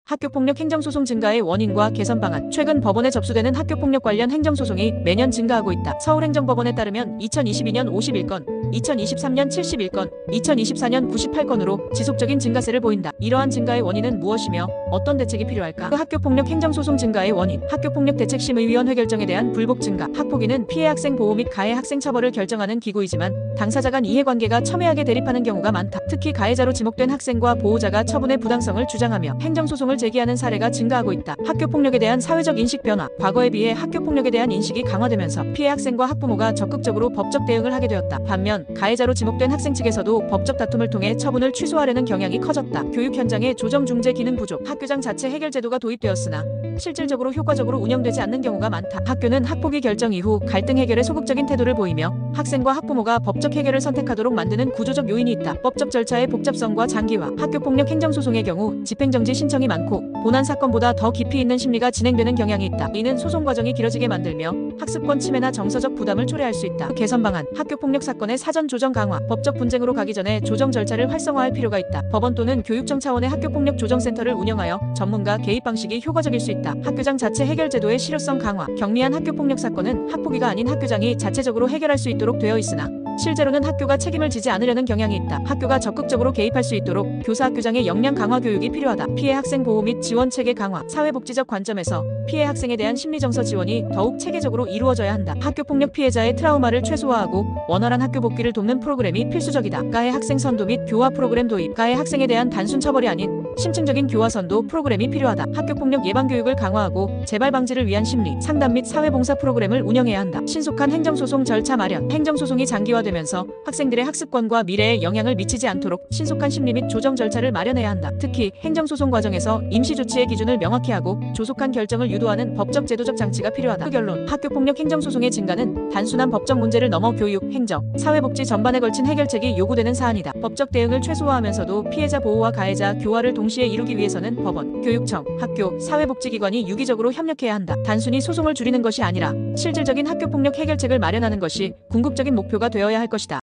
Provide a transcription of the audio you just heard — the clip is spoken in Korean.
학교폭력 행정소송 증가의 원인과 개선 방안. 최근 법원에 접수되는 학교폭력 관련 행정소송이 매년 증가하고 있다. 서울행정법원에 따르면 2022년 51건, 2023년 71건, 2024년 98건으로 지속적인 증가세를 보인다. 이러한 증가의 원인은 무엇이며 어떤 대책이 필요할까? 학교폭력 행정소송 증가의 원인. 학교폭력대책심의위원회 결정에 대한 불복 증가. 학폭위는 피해 학생 보호 및 가해 학생 처벌을 결정하는 기구이지만 당사자 간 이해관계가 첨예하게 대립하는 경우가 많다. 특히 가해자로 지목된 학생과 보호자가 처분의 부당성을 주장하며 행정소송을 제기하는 사례가 증가하고 있다. 학교폭력에 대한 사회적 인식 변화. 과거에 비해 학교폭력에 대한 인식이 강화되면서 피해 학생과 학부모가 적극적으로 법적 대응을 하게 되었다. 반면 가해자로 지목된 학생 측에서도 법적 다툼을 통해 처분을 취소하려는 경향이 커졌다. 교육 현장의 조정 중재 기능 부족. 학교장 자체 해결 제도가 도입되었으나 실질적으로 효과적으로 운영되지 않는 경우가 많다. 학교는 학폭위 결정 이후 갈등 해결에 소극적인 태도를 보이며 학생과 학부모가 법적 해결을 선택하도록 만드는 구조적 요인이 있다. 법적 절차의 복잡성과 장기화. 학교폭력 행정소송의 경우 집행정지 신청이 많고 본안 사건보다 더 깊이 있는 심리가 진행되는 경향이 있다. 이는 소송 과정이 길어지게 만들며 학습권 침해나 정서적 부담을 초래할 수 있다. 개선 방안. 학교폭력 사건의 사전 조정 강화. 법적 분쟁으로 가기 전에 조정 절차를 활성화할 필요가 있다. 법원 또는 교육청 차원의 학교폭력 조정센터를 운영하여 전문가 개입 방식이 효과적일 수 있다. 학교장 자체 해결 제도의 실효성 강화. 경미한 학교폭력 사건은 학폭위가 아닌 학교장이 자체적으로 해결할 수 있도록 되어 있으나 실제로는 학교가 책임을 지지 않으려는 경향이 있다. 학교가 적극적으로 개입할 수 있도록 교사 학교장의 역량 강화 교육이 필요하다. 피해 학생 보호 및 지원 체계 강화. 사회복지적 관점에서 피해 학생에 대한 심리정서 지원이 더욱 체계적으로 이루어져야 한다. 학교폭력 피해자의 트라우마를 최소화하고 원활한 학교 복귀를 돕는 프로그램이 필수적이다. 가해 학생 선도 및 교화 프로그램 도입. 가해 학생에 대한 단순 처벌이 아닌 심층적인 교화 선도 프로그램이 필요하다. 학교폭력 예방 교육을 강화하고 재발 방지를 위한 심리, 상담 및 사회봉사 프로그램을 운영해야 한다. 신속한 행정소송 절차 마련. 행정소송이 장기화되면서 학생들의 학습권과 미래에 영향을 미치지 않도록 신속한 심리 및 조정 절차를 마련해야 한다. 특히 행정소송 과정에서 임시조치의 기준을 명확히 하고 조속한 결정을 유도하는 법적 제도적 장치가 필요하다. 결론. 학교폭력 행정소송의 증가는 단순한 법적 문제를 넘어 교육, 행정, 사회복지 전반에 걸친 해결책이 요구되는 사안이다. 법적 대응을 최소화하면서도 피해자 보호와 가해자 교화를 동시에 이루기 위해서는 법원, 교육청, 학교, 사회복지기관이 유기적으로 협력해야 한다. 단순히 소송을 줄이는 것이 아니라 실질적인 학교폭력 해결책을 마련하는 것이 궁극적인 목표가 되어야 할 것이다.